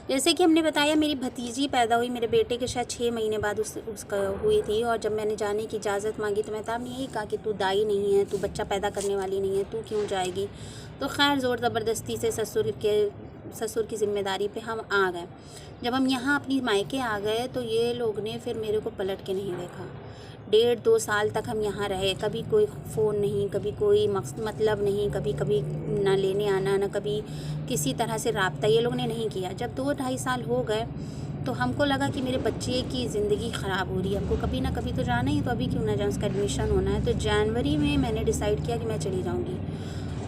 जैसे कि हमने बताया, मेरी भतीजी पैदा हुई मेरे बेटे के शायद 6 महीने बाद उसका हुई थी। और जब मैंने जाने की इजाज़त मांगी तो मेहताब ने यही कहा कि तू दाई नहीं है, तू बच्चा पैदा करने वाली नहीं है, तू क्यों जाएगी। तो खैर ज़ोर ज़बरदस्ती से ससुर की ज़िम्मेदारी पे हम आ गए। जब हम यहाँ अपनी मायके आ गए तो ये लोग ने फिर मेरे को पलट के नहीं देखा। 1.5-2 साल तक हम यहाँ रहे, कभी कोई फ़ोन नहीं, कभी कोई मतलब नहीं, कभी ना लेने आना, ना कभी किसी तरह से राब्ता ये लोग ने नहीं किया। जब 2-2.5 साल हो गए तो हमको लगा कि मेरे बच्चे की ज़िंदगी ख़राब हो रही है, हमको कभी ना कभी तो जाना ही, तो अभी क्यों ना जाऊँ, उसका एडमिशन होना है। तो जनवरी में मैंने डिसाइड किया कि मैं चली जाऊँगी।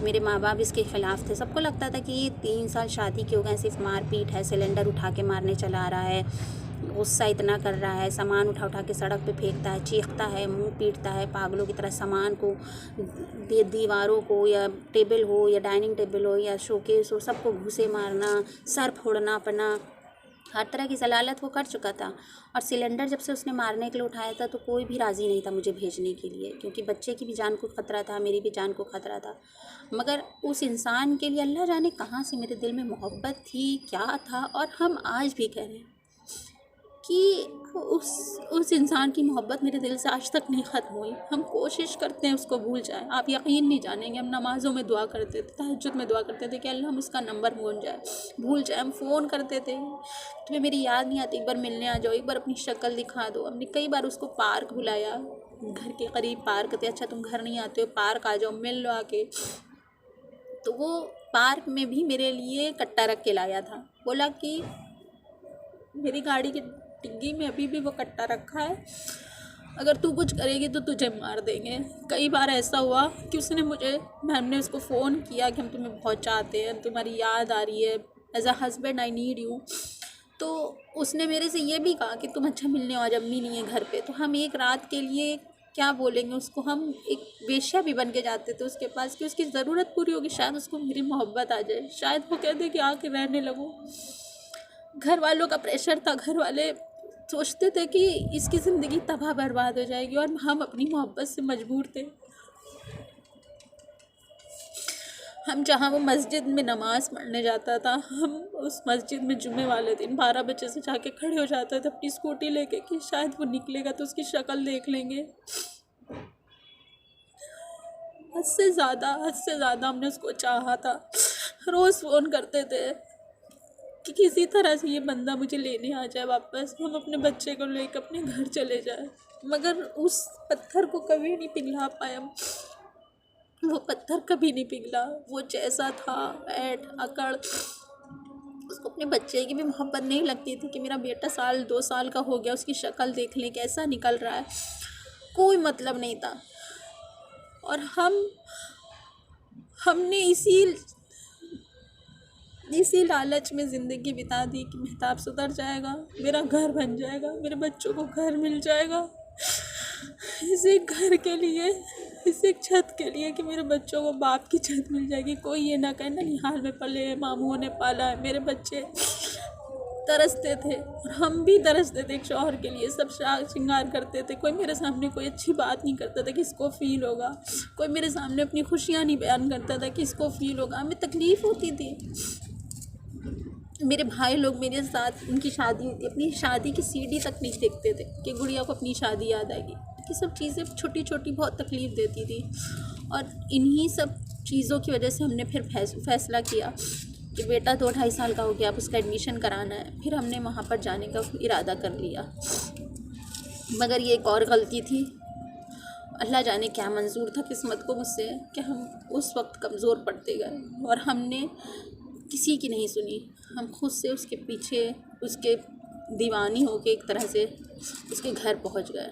मेरे माँ बाप इसके ख़िलाफ़ थे। सबको लगता था कि ये 3 साल शादी के हो गए, सिर्फ मारपीट है, सिलेंडर उठा के मारने चला आ रहा है, गुस्सा इतना कर रहा है, सामान उठा उठा के सड़क पे फेंकता है, चीखता है, मुंह पीटता है, पागलों की तरह सामान को, दीवारों को, या टेबल हो या डाइनिंग टेबल हो या शोकेस हो, सबको घुसे मारना, सर फोड़ना अपना, हर तरह की जलालत वो कर चुका था। और सिलेंडर जब से उसने मारने के लिए उठाया था तो कोई भी राज़ी नहीं था मुझे भेजने के लिए, क्योंकि बच्चे की भी जान को ख़तरा था, मेरी भी जान को ख़तरा था। मगर उस इंसान के लिए अल्लाह जाने कहाँ से मेरे दिल में मोहब्बत थी, क्या था। और हम आज भी कह रहे हैं कि उस इंसान की मोहब्बत मेरे दिल से आज तक नहीं ख़त्म हुई। हम कोशिश करते हैं उसको भूल जाएं। आप यकीन नहीं जानेंगे, हम नमाज़ों में दुआ करते थे, तहज्जुद में दुआ करते थे कि अल्लाह हम उसका नंबर भूल जाए। हम फ़ोन करते थे, तुम्हें मेरी याद नहीं आती, एक बार मिलने आ जाओ, एक बार अपनी शक्ल दिखा दो। हमने कई बार उसको पार्क बुलाया, घर के करीब पार्क थे, अच्छा तुम घर नहीं आते हो, पार्क आ जाओ, मिल लो आके। तो वो पार्क में भी मेरे लिए कट्टा रख के लाया था, बोला कि मेरी गाड़ी की डिग्गी में अभी भी वो कट्टा रखा है, अगर तू कुछ करेगी तो तुझे मार देंगे। कई बार ऐसा हुआ कि हमने उसको फ़ोन किया कि हम तुम्हें बहुत चाहते हैं, तुम्हारी याद आ रही है, as a husband I need you. तो उसने मेरे से ये भी कहा कि तुम अच्छा मिलने आओ, जब अम्मी नहीं है घर पे। तो हम एक रात के लिए क्या बोलेंगे उसको, हम एक वेश्या भी बन के जाते थे उसके पास कि उसकी ज़रूरत पूरी होगी, शायद उसको मेरी मोहब्बत आ जाए, शायद वो कह दे कि आके रहने लगो। घर वालों का प्रेशर था, घर वाले सोचते थे कि इसकी ज़िंदगी तबाह बर्बाद हो जाएगी, और हम अपनी मोहब्बत से मजबूर थे। हम जहाँ वो मस्जिद में नमाज़ पढ़ने जाता था, हम उस मस्जिद में जुम्मे वाले दिन 12 बजे से जाके खड़े हो जाते थे अपनी स्कूटी लेके कि शायद वो निकलेगा तो उसकी शक्ल देख लेंगे। हद से ज़्यादा हमने उसको चाहा था। रोज़ फ़ोन करते थे कि किसी तरह से ये बंदा मुझे लेने आ जाए वापस, हम अपने बच्चे को लेकर अपने घर चले जाए। मगर उस पत्थर को कभी नहीं पिघला पाए हम। वो पत्थर कभी नहीं पिघला। वो जैसा था ऐठ अकड़, उसको अपने बच्चे की भी मोहब्बत नहीं लगती थी कि मेरा बेटा 1-2 साल का हो गया, उसकी शक्ल देख लें कैसा निकल रहा है, कोई मतलब नहीं था। और हमने इसी लालच में ज़िंदगी बिता दी कि मेहताब सुधर जाएगा, मेरा घर बन जाएगा, मेरे बच्चों को घर मिल जाएगा, इस एक घर के लिए, इस एक छत के लिए कि मेरे बच्चों को बाप की छत मिल जाएगी। कोई ये ना कहे ननिहाल में पले हैं, मामूओं ने पाला है। मेरे बच्चे तरसते थे और हम भी तरसते थे एक शौहर के लिए, सब श्रृंगार करते थे। कोई मेरे सामने कोई अच्छी बात नहीं करता था कि इसको फ़ील होगा, कोई मेरे सामने अपनी खुशियाँ नहीं बयान करता था कि इसको फ़ील होगा। हमें तकलीफ़ होती थी। मेरे भाई लोग मेरे साथ, उनकी शादी हुई थी, अपनी शादी की सीढ़ी तक नहीं देखते थे कि गुड़िया को अपनी शादी याद आएगी। ये सब चीज़ें छोटी छोटी बहुत तकलीफ़ देती थी। और इन्हीं सब चीज़ों की वजह से हमने फिर फैसला किया कि बेटा 2-2.5 साल का हो गया, अब उसका एडमिशन कराना है। फिर हमने वहाँ पर जाने का इरादा कर लिया। मगर ये एक और गलती थी, अल्लाह जाने क्या मंजूर था किस्मत को मुझसे कि हम उस वक्त कमज़ोर पड़ते गए और हमने किसी की नहीं सुनी। हम खुद से उसके पीछे, उसके दीवानी होके एक तरह से उसके घर पहुंच गए।